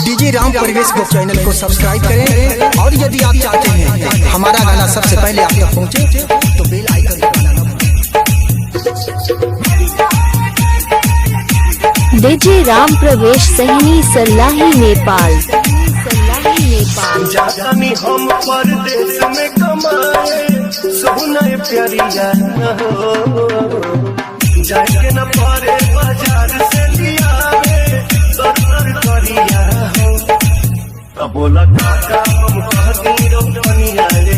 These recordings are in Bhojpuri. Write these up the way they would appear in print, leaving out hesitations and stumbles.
डीजे राम प्रवेश बुक चैनल को सब्सक्राइब करें और यदि आप चाहते हैं हमारा गाना सबसे पहले आप तक पहुंचे तो बेल आइकन दबाना ना भूलें। डीजे राम प्रवेश सहनी सल्लाही नेपाल। जानी हम परदेश में कमाए सोना प्यारिया जाके न पारे बाजार से लिया सर करिया हो बोला काका हम कहती रोपनिया रे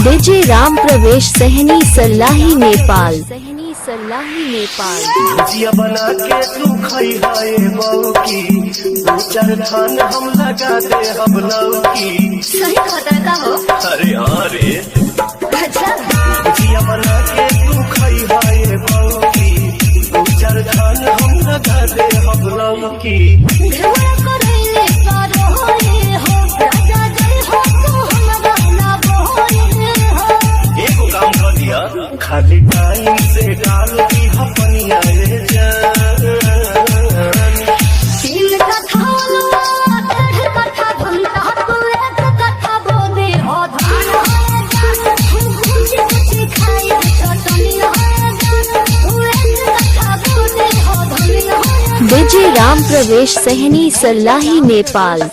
डीजे राम प्रवेश सहनी सल्लाही नेपाल। भुजिया बना के तू खाई हाय बहू की दो चार थान हम लगा दे हम लौकी। सही खाता का हो? अरे अरे अच्छा भुजिया बना के तू खाई हाय बहू की दो चार थान हम लगा दे हम लौकी। घेरा करैले पारो होए हो राजा जय हो तू हमरा ना बोए हो। एको काम कर दिया खाली टाइम से डाल दी अपनिया रे जान। तीन कथा डेढ़ कथा घंटा तू एक कथा बोले हो धान है जान कुछ कुछ खाए चटनी है जान तू एक कथा बोले हो धन है। डीजे राम प्रवेश सहनी सल्लाही नेपाल।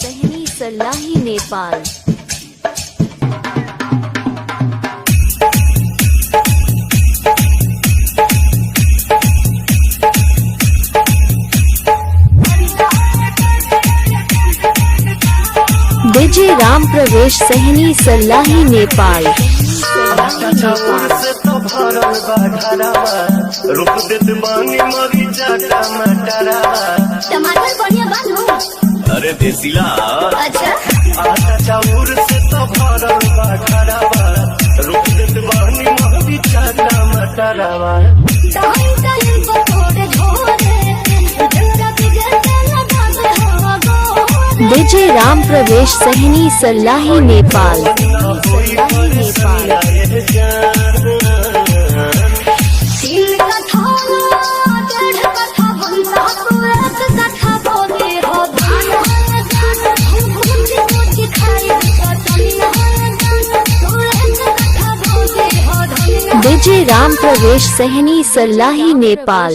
डीजे राम प्रवेश सहनी सल्लाही नेपाल। चाउर से तो भरल बा घरवा रुक देत बानी मरीचा टमाटरवा। टमाटर बढ़िया बात अरे देसीला अच्छा आटा चाउर से तो भरल बा घरवा रुक देत बानी मरीचा टमाटरवा। दाई दाई पकोड़े झोरे जरा बिगड़े लगा दे हो गोरे। डीजे राम प्रवेश सहनी सल्लाही नेपाल। तीन कथा डेढ़ कथा घंटा तू एक कथा बोले हो धान है जान कुछ कुछ खाए चटनी है जान तू एक कथा बोले हो धन है। डीजे राम प्रवेश सहनी सल्लाही नेपाल।